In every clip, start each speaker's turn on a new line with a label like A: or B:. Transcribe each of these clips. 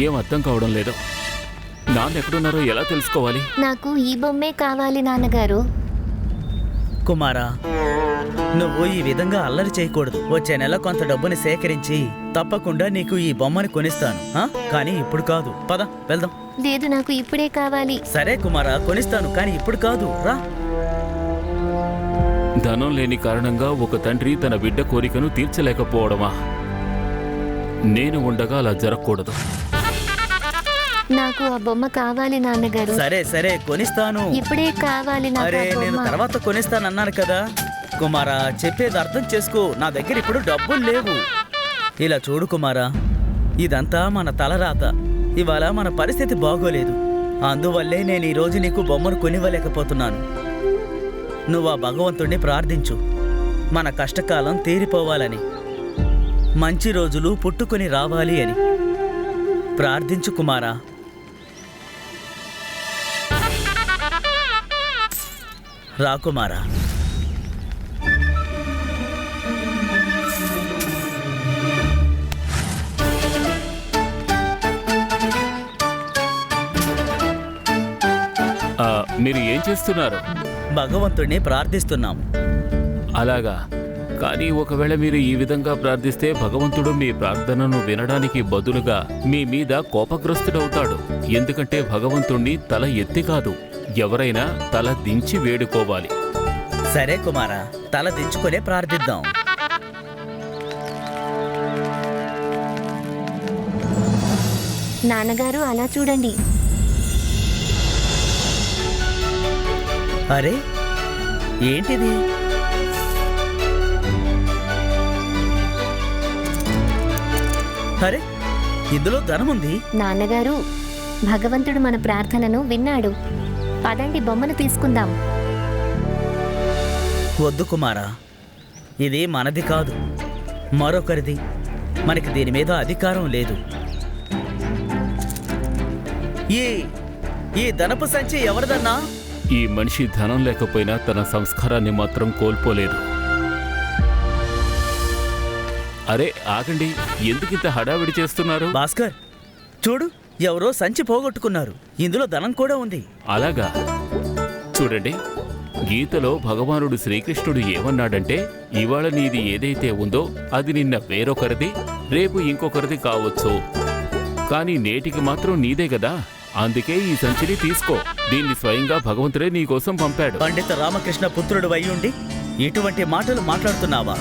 A: ఏం అర్థం కావడం లేదు. నాన్న ఎక్కడున్నారో ఎలా తెలుసుకోవాలి?
B: నాకు ఈ బొమ్మే కావాలి నాన్నగారు.
C: కుమారా, నువ్వు ఈ విధంగా అల్లరి చేయకూడదు. వచ్చే నెల కొంత డబ్బుని సేకరించి తప్పకుండా నీకు ఈ బొమ్మని కొనిస్తాను. కానీ ఇప్పుడు కాదు. పద వెళ్దాం.
B: లేదు, నాకు ఇప్పుడే కావాలి.
C: సరే కుమారా, కొనిస్తాను, కానీ ఇప్పుడు కాదు. రా.
A: ధనం లేని కారణంగా ఒక తండ్రి తన బిడ్డ కోరికను తీర్చలేకపోవడమా? నేను ఉండగా అలా జరగకూడదు.
B: నాకు ఆ బొమ్మ కావాలి నాన్నగారు.
C: సరే సరే, కొనిస్తాను.
B: ఇప్పుడే కావాలి నాకు
C: అరే,
B: ఆ
C: నేను
B: బొమ్మ.
C: తర్వాత కొనిస్తానన్నాను కదా. కుమారా, చెప్పేది అర్థం చేసుకో. నా దగ్గర ఇప్పుడు డబ్బులు లేవు. ఇలా చూడు కుమారా, ఇదంతా మన తలరాత. ఇవాళ మన పరిస్థితి బాగోలేదు. అందువల్లే నేను ఈరోజు నీకు బొమ్మను కొనివ్వలేకపోతున్నాను. నువ్వు ఆ భగవంతుణ్ణి ప్రార్థించు, మన కష్టకాలం తీరిపోవాలని, మంచి రోజులు పుట్టుకొని రావాలి అని ప్రార్థించు కుమారా. రా కుమారా.
A: మీరు ఏం చేస్తున్నారు?
C: భగవంతుణ్ణి ప్రార్థిస్తున్నాము.
A: అలాగా. కానీ ఒకవేళ మీరు ఈ విధంగా ప్రార్థిస్తే భగవంతుడు మీ ప్రార్థనను వినడానికి బదులుగా మీ మీద కోపగ్రస్తుడవుతాడు. ఎందుకంటే భగవంతుణ్ణి తల ఎత్తి కాదు, ఎవరైనా తల దించి వేడుకోవాలి.
C: సరే కుమారా, తల దించుకునే ప్రార్థిద్దాం.
B: నాన్నగారు అలా చూడండి.
C: అరే, ఏంటిది? అరే, ఇందులో ధనముంది.
B: నాన్నగారు, భగవంతుడు మన ప్రార్థనను విన్నాడు. పదండి, బొమ్మను తీసుకుందాం.
C: వద్దు కుమారా, ఇది మనది కాదు, మరొకరిది. మనకి దీని మీద అధికారం లేదు. ఈ ధనపు సంచి ఎవరిదన్నా?
A: ఈ మనిషి ధనం లేకపోయినా తన సంస్కారాన్ని మాత్రం కోల్పోలేదు. అరే ఆగండి, ఎందుకింత హడావిడి చేస్తున్నారు?
C: భాస్కర్, చూడు, ఎవరో సంచి పోగొట్టుకున్నారు. ఇందులో ధనం కూడా ఉంది.
A: అలాగా? చూడండి, గీతలో భగవానుడు శ్రీకృష్ణుడు ఏమన్నాడంటే, ఇవాళ నీది ఏదైతే ఉందో అది నిన్న వేరొకరిది, రేపు ఇంకొకరిది కావచ్చు, కానీ నేటికి మాత్రం నీదే కదా. అందుకే ఈ సంచిని తీసుకో. దీన్ని స్వయంగా భగవంతుడే నీకోసం పంపాడు.
C: పండిత రామకృష్ణ పుత్రుడు అయ్యుండి ఇటువంటి మాటలు మాట్లాడుతున్నావా?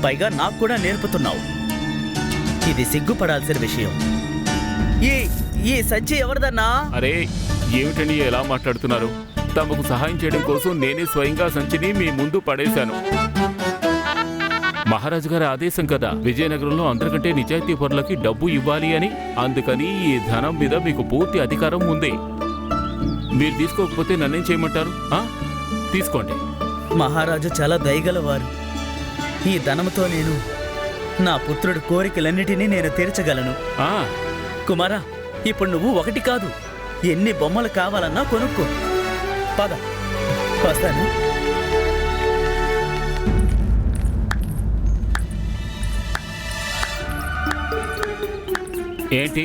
C: పైగా నాకు కూడా నేర్పుతున్నావు. ఇది సిగ్గుపడాల్సిన విషయం. ఈ సంచి ఎవరిదన్నా?
A: అరే, ఏమిటని ఎలా మాట్లాడుతున్నారు? తమకు సహాయం చేయడం కోసం నేనే స్వయంగా సంచిని మీ ముందు పడేశాను. మహారాజు గారి ఆదేశం కదా, విజయనగరంలో అందరికంటే నిజాయితీ పరులకి డబ్బు ఇవ్వాలి అని. అందుకని ఈ ధనం మీద మీకు పూర్తి అధికారం ఉంది. మీరు తీసుకోకపోతే నన్నేం చేయమంటారు? తీసుకోండి.
C: మహారాజు చాలా దయగలవారు. ఈ ధనంతో నేను నా పుత్రుడి కోరికలన్నిటినీ నేను తీర్చగలను. కుమారా, ఇప్పుడు నువ్వు ఒకటి కాదు, ఎన్ని బొమ్మలు కావాలన్నా కొనుక్కో. పద, వస్తాను.
A: ఏంటి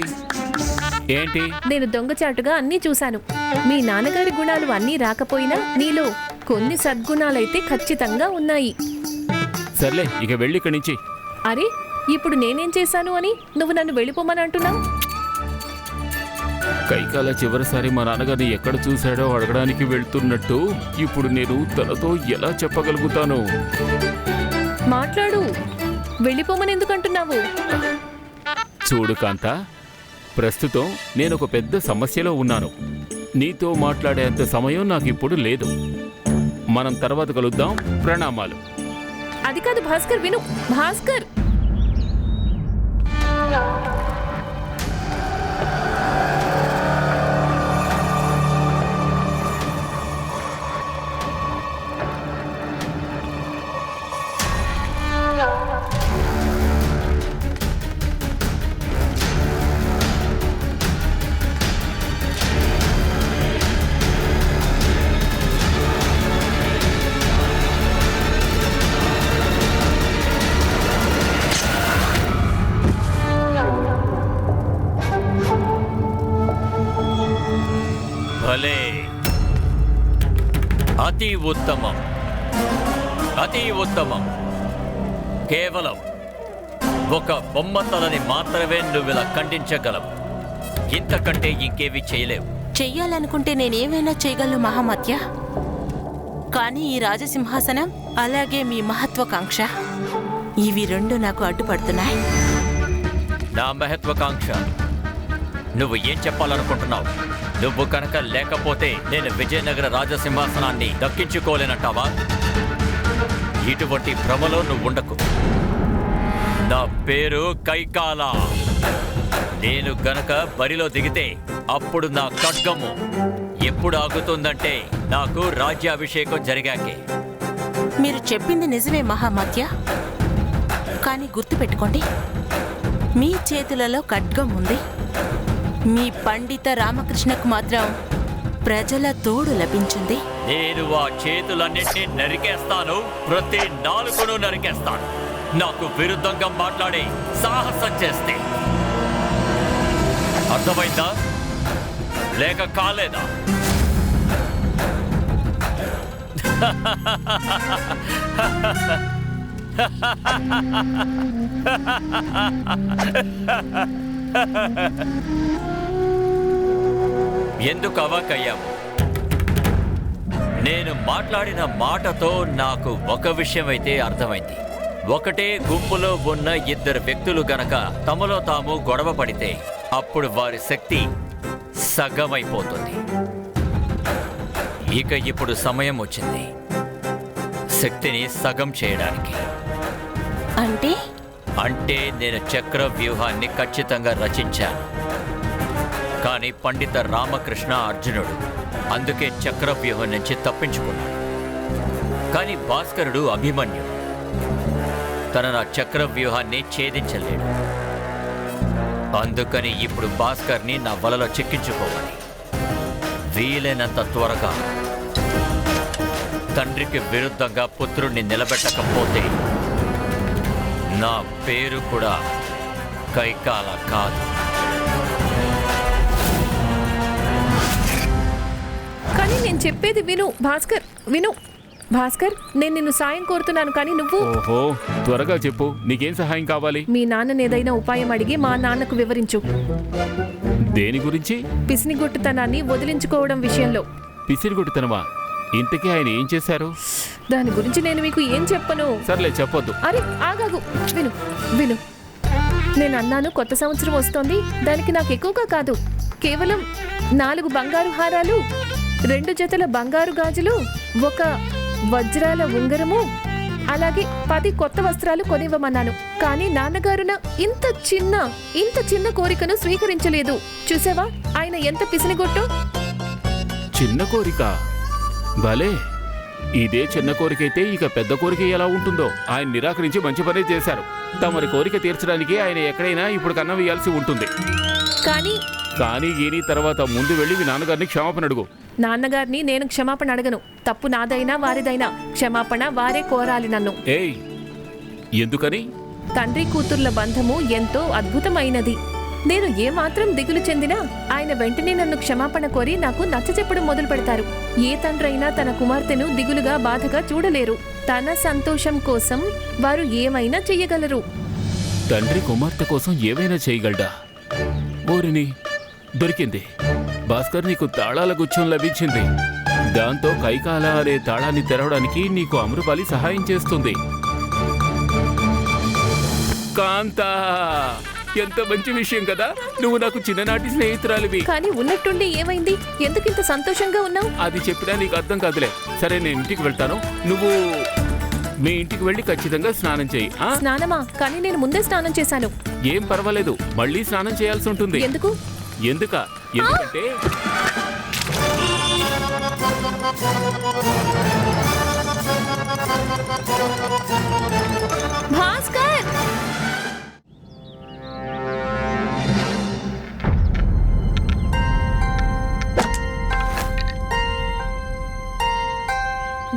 A: ఏంటి?
D: నేను దొంగచాటుగా అన్నీ చూశాను. మీ నాన్నగారి గుణాలు అన్నీ రాకపోయినా నీలో కొన్ని సద్గుణాలైతే ఖచ్చితంగా ఉన్నాయి.
A: సర్లే, ఇక వెళ్ళి ఇక్కడి నుంచి.
D: అరే, ఇప్పుడు నేనేం చేశాను అని నువ్వు నన్ను వెళ్ళిపోమని అంటున్నావు?
A: కైకాల చివరిసారి మా నాన్నగారిని ఎక్కడ చూశాడో అడగడానికి వెళ్తున్నట్టు ఇప్పుడు నేను తనతో ఎలా చెప్పగలుగుతాను?
D: మాట్లాడు. వెళ్ళిపోమని ఎందుకు అంటున్నావు?
A: చూడు కాంత, ప్రస్తుతం నేను ఒక పెద్ద సమస్యలో ఉన్నాను. నీతో మాట్లాడేంత సమయం నాకు ఇప్పుడు లేదు. మనం తర్వాత కలుద్దాం. ప్రణామాలు.
D: అది కాదు భాస్కర్, విను. భాస్కర్,
E: అతి ఉత్తమం, అతి ఉత్తమం. కేవలం ఒక బొమ్మ తలని మాత్రమే నువ్విలా ఖండించగలవు. ఇంతకంటే ఇంకేవి చేయలేవు.
F: చెయ్యాలనుకుంటే నేనేమైనా చేయగలను మహామత్య. కానీ ఈ రాజసింహాసనం అలాగే మీ మహత్వాకాంక్ష ఇవి రెండు నాకు అడ్డుపడుతున్నాయి.
E: నా మహత్వాకాంక్ష నువ్వు ఏం చెప్పాలనుకుంటున్నావు? నువ్వు కనుక లేకపోతే నేను విజయనగర రాజసింహాసనాన్ని దక్కించుకోలేనంటావా? ఇటువంటి భ్రమలో నువ్వు ఉండకు. నా పేరు కైకాల. నేను గనక బరిలో దిగితే అప్పుడు నా ఖడ్గము ఎప్పుడు ఆగుతుందంటే నాకు రాజ్యాభిషేకం జరిగాకే.
F: మీరు చెప్పింది నిజమే మహామత్య. కానీ గుర్తుపెట్టుకోండి, మీ చేతులలో ఖడ్గం ఉంది. మీ పండిత రామకృష్ణకు మాత్రం ప్రజల తోడు లభించింది.
E: నేను ఆ చేతులన్నింటినీ నరికేస్తాను, ప్రతి నాలుగును నరికేస్తాను. నాకు విరుద్ధంగా మాట్లాడి సాహసం చేస్తే. అర్థమైందా లేక కాలేదా? ఎందుకు అవాకయ్యావు? నేను మాట్లాడిన మాటతో నాకు ఒక విషయం అయితే అర్థమైంది. ఒకటే గుంపులో ఉన్న ఇద్దరు వ్యక్తులు గనక తమలో తాము గొడవ పడితే అప్పుడు వారి శక్తి సగమైపోతుంది. ఇక ఇప్పుడు సమయం వచ్చింది శక్తిని సగం చేయడానికి. అంటే నేను చక్ర వ్యూహాన్ని ఖచ్చితంగా రచించాను. కానీ పండిత రామకృష్ణ అర్జునుడు అందుకే చక్ర వ్యూహం నుంచి తప్పించుకున్నాడు. కానీ భాస్కరుడు అభిమన్యుడు తన నా చక్ర వ్యూహాన్ని ఛేదించలేడు. అందుకని ఇప్పుడు భాస్కర్ని నా వలలో చిక్కించుకోవాలి. వీలైనంత త్వరగా. తండ్రికి విరుద్ధంగా పుత్రుణ్ణి నిలబెట్టకపోతే నా పేరు కూడా కైకాల కాదు.
D: కానీ నేను చెప్పేది విను భాస్కర్, విను భాస్కర్. నేను నిన్ను సాయం కోరుతున్నాను, కానీ నువ్వు...
A: ఓహో, త్వరగా చెప్పు, నీకేం సహాయం కావాలి?
D: మీ నాన్నని ఏదైనా ఉపాయం అడిగి మా నాన్నకు వివరించు.
A: దేని గురించి?
D: పిసినిగొట్టుతనాన్ని వదిలించుకోవడం విషయంలో.
A: పిసిరిగొట్టుతనమా? ఇంతకీ ఆయన ఏం చేశారు?
D: దాని గురించి నేను మీకు ఏం చెప్పను.
A: సర్లే, చెప్పొద్దు.
D: అరే ఆగాగు, విను విను. నేను అన్నాను కొత్త సంవత్సరం వస్తోంది, దానికి నాకు ఎక్కువగా కాదు, కేవలం 4 బంగారు హారాలు, 2 జతల బంగారు గాజులు, 1 వజ్రాల ఉంగరము, అలాగే 10 కొత్త వస్త్రాలు కొనివ్వమన్నాను. కానీ నాన్నగారు నా ఇంత చిన్న కోరికను స్వీకరించలేదు. చూసావా ఆయన ఎంత పిసినిగొట్టు.
A: చిన్న కోరిక? భలే, ఇదే చిన్న కోరికైతే ఇక పెద్ద కోరిక ఎలా ఉంటుందో. ఆయన నిరాకరించి మంచి పనే చేశారు. తమరి కోరిక తీర్చడానికి ఆయన ఎక్కడైనా ఇప్పుడు కన్నం వేయాల్సి ఉంటుంది. కానీ గీని తర్వాత ముందు వెళ్ళి మీ నాన్నగారిని క్షమాపణ అడుగు.
D: నాన్నగారిని నేను క్షమాపణ అడగను. తప్పు నాదైనా వారిదైనా క్షమాపణ వారే కోరాలి నన్ను.
A: ఏయ్, ఎందుకని?
D: తండ్రి కూతుర్ల బంధము ఎంతో అద్భుతమైనది. నేను ఏమాత్రం దిగులు చెందినా ఆయన వెంటనే నన్ను క్షమాపణ కోరి నాకు నచ్చచెప్పడం మొదలు పెడతారు. ఏ తండ్రైనా తన కుమార్తెను దిగులుగా బాధగా చూడలేరు. తన సంతోషం కోసం వారు ఏమైనా చెయ్యగలరు.
A: తండ్రి కుమార్తె కోసం ఏమైనా చేయగలడా? ఓరిని, దొరికింది. భాస్కర్, నీకు తాళాల గుచ్చం లభించింది. దాంతో కైకాల అనే తాళాన్ని తెరవడానికి నీకు అమృపాలి సహాయం చేస్తుంది. కాంతా, ఎంత మంచి విషయం కదా. నువ్వు నాకు చిన్ననాటి స్నేహితురాలివి.
D: కానీ ఉన్నట్టుండి ఏమైంది? ఎందుకింత సంతోషంగా ఉన్నావు?
A: అది చెప్పినా నీకు అర్థం కాదులే. సరే, నేను ఇంటికి వెళ్తాను. నువ్వు మీ ఇంటికి వెళ్ళి ఖచ్చితంగా స్నానం చేయి.
D: స్నానమా? కానీ నేను ముందే స్నానం చేశాను.
A: ఏం పర్వాలేదు, మళ్ళీ స్నానం చేయాల్సి ఉంటుంది.
D: ఎందుకంటే భాస్కర్,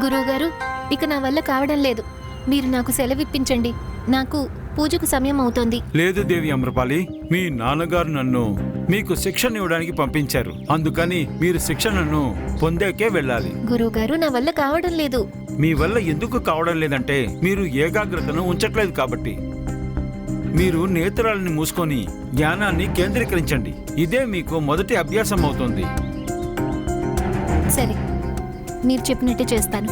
B: గురువుగారు, ఇక నా వల్ల కావడం లేదు. మీరు నాకు సెలవిప్పించండి. నాకు పూజకు సమయం అవుతోంది.
G: లేదు దేవి అమృపాలి, మీ నాన్నగారు నన్ను మీకు శిక్షణ ఇవ్వడానికి పంపించారు. అందుకని మీరు శిక్షణను పొందాకే వెళ్ళాలి.
B: గురువుగారు, నా వల్ల కావడం లేదు.
G: మీ వల్ల ఎందుకు కావడం లేదంటే మీరు ఏకాగ్రతను ఉంచట్లేదు కాబట్టి. మీరు నేత్రాలని మూసుకొని జ్ఞానాన్ని కేంద్రీకరించండి. ఇదే మీకు మొదటి అభ్యాసం అవుతుంది.
B: సరే, మీరు చెప్పినట్టే చేస్తాను.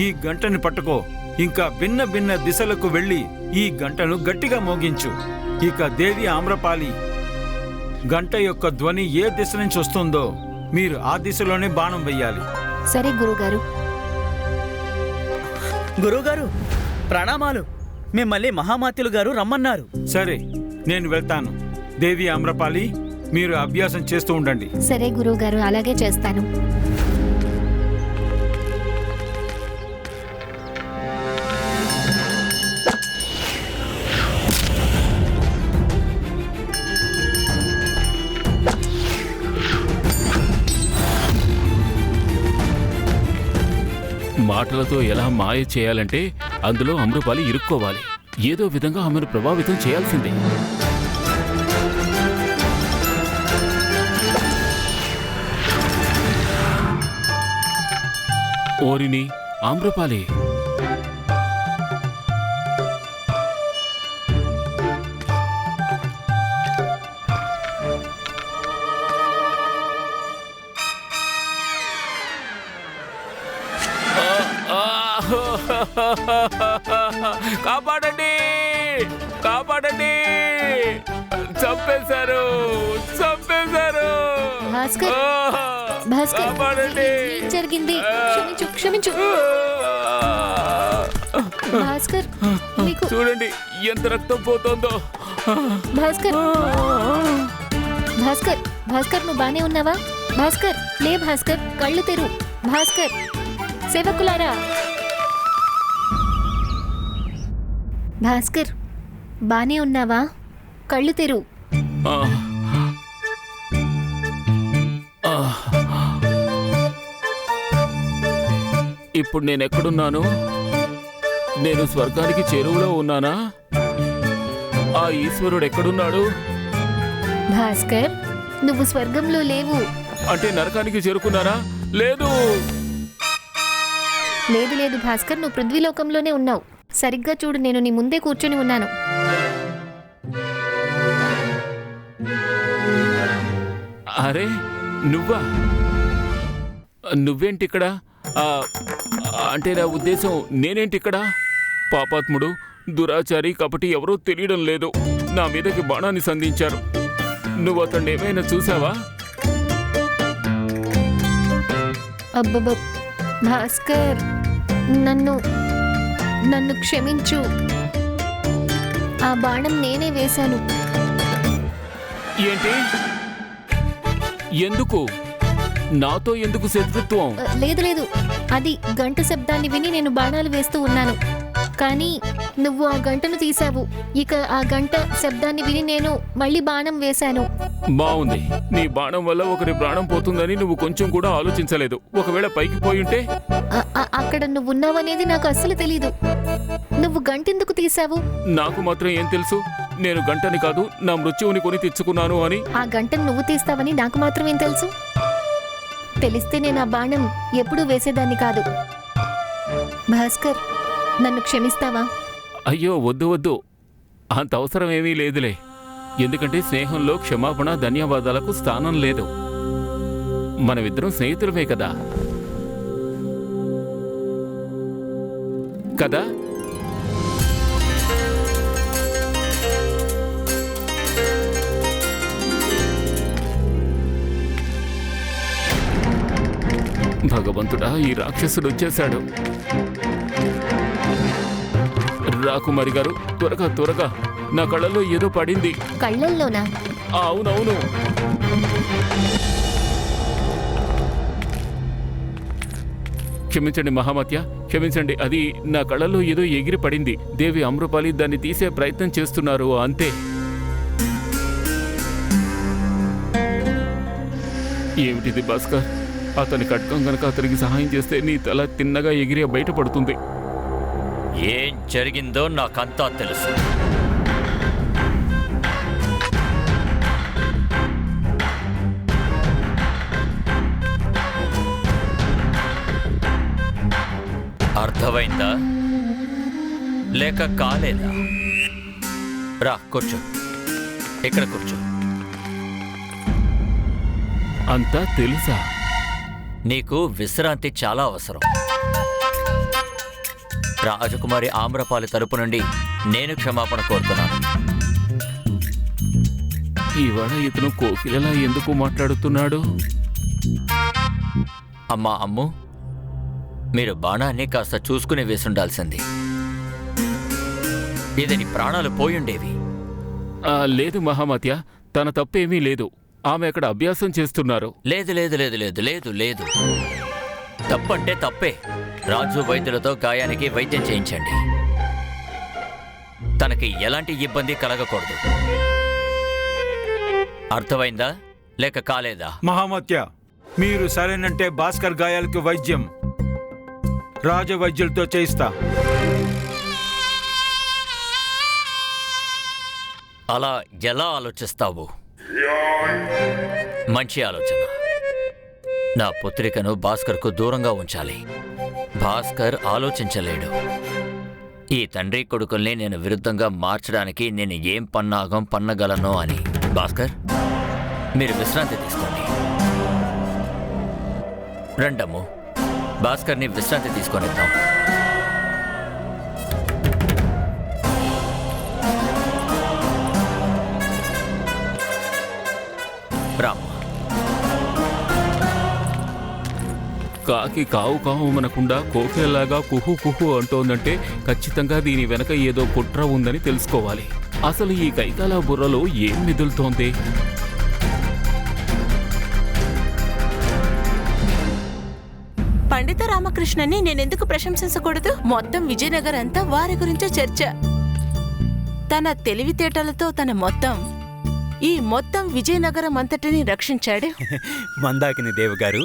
G: ఈ గంటని పట్టుకో. ఇంకా భిన్న భిన్న దిశలకు వెళ్ళి ఈ గంటను గట్టిగా మోగించు. ఇక దేవి ఆమ్రపాలి గంట యొక్క ధ్వని ఏ దిశ నుంచి వస్తుందో మీరు ఆ దిశలోనే బాణం వెయ్యాలి.
B: సరే గురువుగారు.
C: గురువుగారు ప్రణామాలు. మిమ్మల్ని మహామాత్యులు గారు రమ్మన్నారు.
G: సరే, నేను వెళ్తాను. దేవి ఆమ్రపాలి, మీరు అభ్యాసం చేస్తూ ఉండండి.
B: సరే గురువుగారు, అలాగే చేస్తాను.
A: మాటలతో ఎలా మాయ చేయాలంటే అందులో అమృపాలి ఇరుక్కోవాలి. ఏదో విధంగా ఆమెను ప్రభావితం చేయాల్సిందే. ఓరిని ఆమ్రపాలి, కాపాడండి, కాపాడండి, చంపేశారు, చంపేశారు.
B: భాస్కర్, భాస్కర్,
A: కాపాడండి.
B: ఏం జరిగింది? క్షమించు, క్షమించు. భాస్కర్, నీకు
A: చూడండి ఎంత రక్తం పోతుందో.
B: భాస్కర్, భాస్కర్, భాస్కర్, నువ్వు బానే ఉన్నావా? భాస్కర్, లే భాస్కర్, కళ్ళు తెరు. భాస్కర్, సేవకులారా. భాస్కర్, బానే ఉన్నావా? కళ్ళు తెరు.
A: ఆ. ఆ. ఇప్పుడు నేను ఎక్కడున్నాను? నేను స్వర్గానికి చెరువులో ఉన్నానా? ఆ ఈశ్వరుడు ఎక్కడున్నాడు?
B: భాస్కర్, నువ్వు స్వర్గంలో లేవు.
A: అంటే నరకానికి చేరుకున్నానా? లేదు.
B: లేదు లేదు భాస్కర్, నువ్వు పృథ్వీలోకంలోనే ఉన్నావు. సరిగ్గా చూడు, నేను నీ ముందే కూర్చొని ఉన్నాను.
A: అరే నువ్వా? నువ్వేంటిక్కడ? అంటే నా ఉద్దేశం నేనేంటిక్కడ? పాపాత్ముడు, దురాచారి, కపటి ఎవరో తెలియడం లేదు నా మీదకి బాణాన్ని సంధించారు. నువ్వు అతన్ని ఏమైనా చూసావా?
B: అబ్బబ్బ భాస్కర్, నన్ను క్షమించు. ఆ బాణం నేనే వేశాను.
A: ఏంటి? ఎందుకు? నాతో ఎందుకు శత్రుత్వం?
B: లేదు లేదు, అది గంట శబ్దాన్ని విని నేను బాణాలు వేస్తూ ఉన్నాను. కానీ నువ్వు ఆ గంటను తీశావు. ఇక ఆ గంట శబ్దాన్ని విని నేను మళ్ళీ బాణం వేశాను.
A: బావుంది. నీ బాణం వల్ల ఒకరి ప్రాణం పోతుందని నువ్వు కొంచెం కూడా ఆలోచించలేదు. ఒకవేళ పైకి పోయుంటే?
B: అక్కడ నువ్వు ఉన్నావనేది నాకు అస్సలు తెలీదు. నువ్వు గంటెందుకు తీశావు?
A: నాకు మాత్రం ఏం తెలుసు? నేను గంటని కాదు, నా మృత్యువుని కొని తెచ్చుకున్నాను అని.
B: ఆ గంటను నువ్వు తీస్తావని నాకు మాత్రం ఏం తెలుసు? తెలిస్తే నేను ఆ బాణం ఎప్పుడూ వేసేదాన్ని కాదు. భాస్కర్, నన్ను క్షమిస్తావా?
A: అయ్యో వద్దు వద్దు, అంత అవసరం ఏమీ లేదులే. ఎందుకంటే స్నేహంలో క్షమాపణ, ధన్యవాదాలకు స్థానం లేదు. మనమిద్దరం స్నేహితులమే కదా కదా భగవంతుడా, ఈ రాక్షసుడు వచ్చేశాడు. రాకుమారి గారు, త్వరగా త్వరగా, నా కళ్ళలో ఏదో పడింది.
B: కళ్ళల్లోనా?
A: అవునవును. క్షమించండి మహామత్య, క్షమించండి. అది నా కళ్ళలో ఏదో ఎగిరి పడింది. దేవి అమృపాలి దాన్ని తీసే ప్రయత్నం చేస్తున్నారు, అంతే. ఏమిటిది భాస్కర్? అతని ఖడ్గం గనక అతనికి సహాయం చేస్తే నీ తల తిన్నగా ఎగిరి బయటపడుతుంది.
E: ఏం జరిగిందో నాకంతా తెలుసు. అర్థమైందా లేక కాలేదా? రా కూర్చో, ఇక్కడ కూర్చో.
A: అంతా తెలుసా?
E: నీకు విశ్రాంతి చాలా అవసరం. రాజకుమారి ఆమ్రపాలి తరపు నుండి నేను క్షమాపణ కోరుతున్నాను.
A: ఇవాళ ఇతను కోకిలలా ఎందుకు మాట్లాడుతున్నాడు?
E: అమ్మా అమ్ము, మీరు బాణాన్ని కాస్త చూసుకుని వేసుండాల్సింది. ఇదని ప్రాణాలు పోయుండేవి.
A: లేదు మహామత్య, తన తప్పేమీ లేదు. ఆమె అక్కడ అభ్యాసం చేస్తున్నారు.
E: లేదు లేదు లేదు లేదు లేదు లేదు తప్పంటే తప్పే. రాజు వైద్యులతో గాయానికి వైద్యం చేయించండి. తనకి ఎలాంటి ఇబ్బంది కలగకూడదు. అర్థమైందా లేక కాలేదా?
G: మహామత్య, మీరు సరేనంటే భాస్కర్ గాయాలకు వైద్యం రాజవైద్యులతో చేయిస్తా.
E: అలా ఎలా ఆలోచిస్తావు? మంచి ఆలోచన. నా పుత్రికను భాస్కర్కు దూరంగా ఉంచాలి. భాస్కర్ ఆలోచించలేడు. ఈ తండ్రి కొడుకుల్ని నేను విరుద్ధంగా మార్చడానికి నేను ఏం పన్నాగం పన్నగలను అని. భాస్కర్, మీరు విశ్రాంతి తీసుకోండి. రండమ్ము, భాస్కర్ని విశ్రాంతి తీసుకొనిద్దాం. రామ్,
A: కాకి కావు కావు మనకుండా కోకిలలాగా కుహు కుహు అంటోందంటే ఖచ్చితంగా దీని వెనక ఏదో కుట్ర ఉందని తెలుసుకోవాలి. అసలు ఈ కైకాల బుర్రలో ఏం మిదులుతోంది?
F: పండిత రామకృష్ణని నేనెందుకు ప్రశంసించకూడదు? మొత్తం విజయనగర్ అంతా వారి గురించే చర్చ. తన తెలివితేటలతో ఈ మొత్తం విజయనగరం అంతటిని రక్షించాడు.
H: మందాకిని దేవి గారు,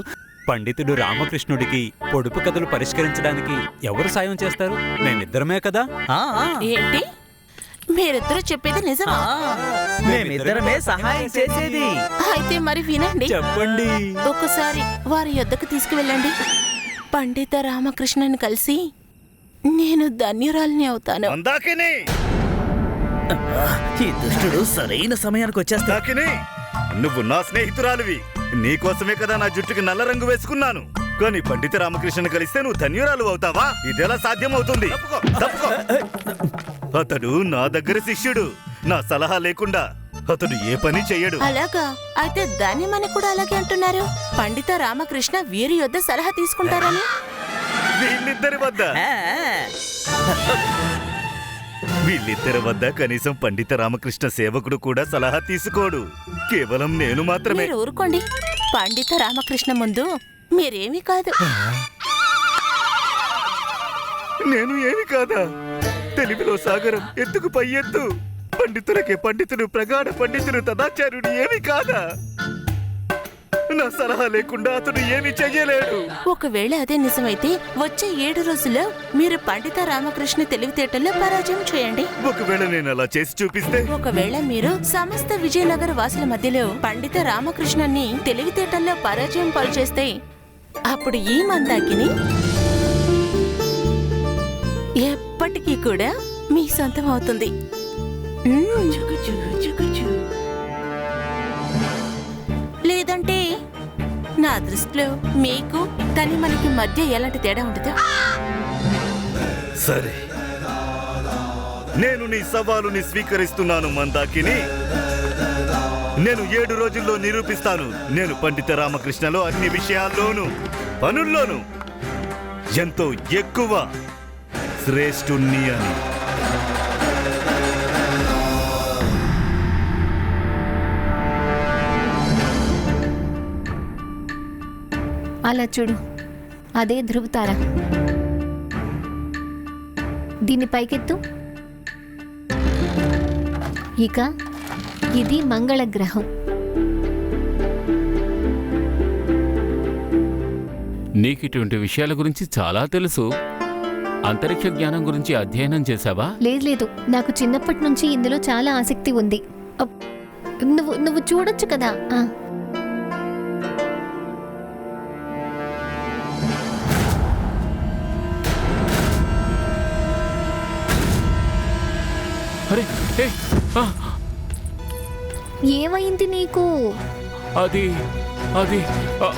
H: పండితుడు రామకృష్ణుడికి పొడుపు కథలు పరిష్కరించడానికి ఎవరు సాయం చేస్తారు? మేమిద్దరమే కదా.
F: ఏంటి మీరిద్దరూ చెప్పేది నిజమా?
C: మేమిద్దరమే సహాయం చేసేది.
F: అయితే మరి వినండి.
H: చెప్పండి.
F: ఒకసారి వారి యొద్దకు తీసుకువెళ్ళండి. పండిత రామకృష్ణని కలిసి నేను ధన్యురాలిని అవుతాను.
I: మందాకిని,
C: ఈ దుష్టుడు సరైన సమయానికి వచ్చేస్తా.
I: మందాకిని, నువ్వు నా స్నేహితురాలివి. నీకోసమే కదా నా జుట్టుకి నల్ల రంగు వేసుకున్నాను. కానీ పండిత రామకృష్ణను కలిస్తే నువ్వు ధన్యురాలు అవుతావా? ఇదెలా సాధ్యమవుతుంది? అతడు నా దగ్గర శిష్యుడు. నా సలహా లేకుండా అతడు ఏ పని చెయ్యడు.
F: అలాగా? అయితే ధన్యమని కూడా అలాగే అంటున్నారు. పండిత రామకృష్ణ వీరి యొద్ద సలహా తీసుకుంటారని?
I: వీళ్ళిద్దరి వద్ద కనీసం పండిత రామకృష్ణ సేవకుడు కూడా సలహా తీసుకోడు. కేవలం నేను మాత్రమే.
F: మీరు ఊరుకోండి. పండిత రామకృష్ణ ముందు మీరేమీ కాదు.
I: నేను ఏమి కాదా? తెలివిలో సాగరం, ఎత్తుకు పై ఎత్తు. పండితులకే పండితుడు, ప్రగాఢ పండితుడు, తదాచార్యుడు ఏమి కాదా? నా సలహా లేకుండా అతడు ఏమి చెయ్యలేడు.
F: ఒకవేళ అదే నిజమైతే వచ్చే 7 రోజుల్లో మీరు పండిత రామకృష్ణ తెలివితేటల్లో పరాజయం చేయండి.
I: ఒకవేళ నేను అలా చేసి చూపిస్తే?
F: ఒకవేళ మీరు సమస్త విజయనగర వాసుల మధ్యలో పండిత రామకృష్ణని తెలివితేటల్లో పరాజయం పాలు చేస్తే అప్పుడు ఈ మందాకిని ఎప్పటికీ కూడా మీ సొంతం అవుతుంది. లేదంటే నా దృష్టిలో మీకు తని మనకి మధ్య ఎలాంటి తేడా ఉండదు.
I: సరే, నేను నీ సవాలుని స్వీకరిస్తున్నాను మందాకిని. నేను 7 రోజుల్లో నిరూపిస్తాను. నేను పండిత రామకృష్ణలో అన్ని విషయాల్లోనూ పనుల్లోనూ ఎంతో ఎక్కువ శ్రేష్ఠుణ్ణి అని.
B: అలా చూడు, అదే ధృవతార. దీన్ని పైకెత్తు. ఇక ఇది మంగళ గ్రహం.
A: నీకిటువంటి విషయాల గురించి చాలా తెలుసు. అంతరిక్ష జ్ఞానం గురించి అధ్యయనం చేశావా?
B: లేదు, నాకు చిన్నప్పటి నుంచి ఇందులో చాలా ఆసక్తి ఉంది. నువ్వు చూడొచ్చు కదా.
A: అరే ఏ, ఆ,
B: ఏమైంది నీకు?
A: అది అది ఆ,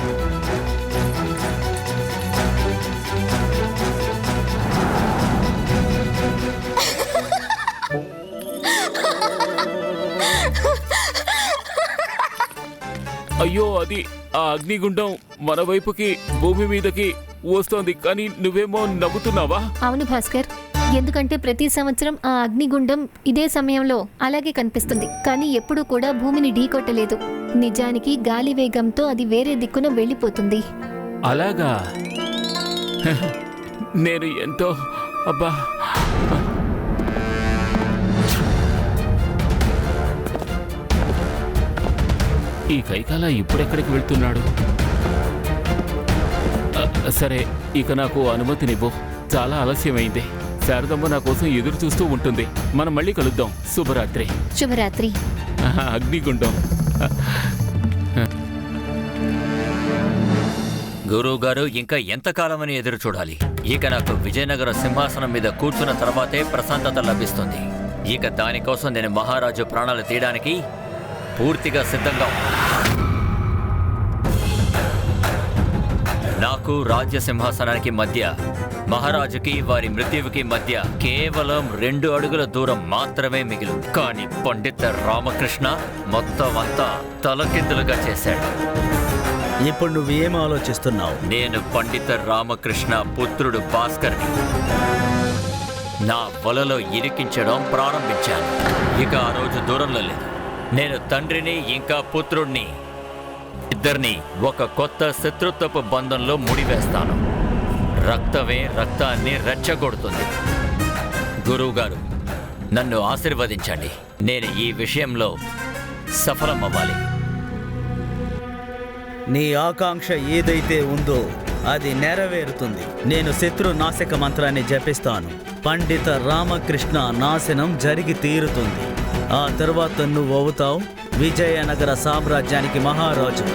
A: అయ్యో అది ఆ అగ్నిగుండం మన వైపుకి భూమి మీదకి వస్తోంది, కానీ నువ్వేమో నవ్వుతున్నావా?
B: అవును భాస్కర్, ఎందుకంటే ప్రతి సంవత్సరం ఆ అగ్నిగుండం ఇదే సమయంలో అలాగే కనిపిస్తుంది, కానీ ఎప్పుడూ కూడా భూమిని ఢీకొట్టలేదు. నిజానికి గాలి వేగంతో అది వేరే దిక్కున వెళ్ళిపోతుంది.
A: అలాగా? నేను ఎంతో అబ్బా ఈ కైకాల ఇప్పుడెక్కడికి వెళ్తున్నాడు? సరే, ఇక నాకు అనుమతినివ్వు. చాలా ఆలస్యమైంది. శారదమ్మ నా కోసం ఎదురు చూస్తూ ఉంటుంది. మనం మళ్ళీ కలుద్దాం. శుభరాత్రి.
B: శుభరాత్రి.
A: అగ్నిగుండం.
E: గురువు గారు, ఇంకా ఎంతకాలమని ఎదురు చూడాలి? ఇక నాకు విజయనగర సింహాసనం మీద కూర్చున్న తర్వాతే ప్రశాంతత లభిస్తుంది. ఇక దానికోసం నేను మహారాజు ప్రాణాలు తీయడానికి పూర్తిగా సిద్ధంగా ఉన్నాను. నాకు రాజ్య సింహాసనానికి మధ్య, మహారాజుకి వారి మృత్యువుకి మధ్య కేవలం 2 అడుగుల దూరం మాత్రమే మిగిలింది. కానీ పండిత రామకృష్ణ మొత్తం అంతా తలకిందులుగా చేశాడు.
C: ఇప్పుడు నువ్వేం ఆలోచిస్తున్నావు?
E: నేను పండిత రామకృష్ణ పుత్రుడు భాస్కర్ని నా వలలో ఇరికించడం ప్రారంభించాను. ఇక ఆ రోజు దూరంలో లేదు. నేను తండ్రిని ఇంకా పుత్రుడిని ఇద్దరిని ఒక కొత్త శత్రుత్వపు బంధంలో ముడివేస్తాను. రక్తమే రక్తాన్ని రెచ్చగొడుతుంది. గురువుగారు, నన్ను ఆశీర్వదించండి. నేను ఈ విషయంలో సఫలమవ్వాలి.
C: నీ ఆకాంక్ష ఏదైతే ఉందో అది నెరవేరుతుంది. నేను శత్రు నాశక మంత్రాన్ని జపిస్తాను. పండిత రామకృష్ణ నాశనం జరిగి తీరుతుంది. ఆ తర్వాత నువ్వు అవుతావు విజయనగర సామ్రాజ్యానికి మహారాజు.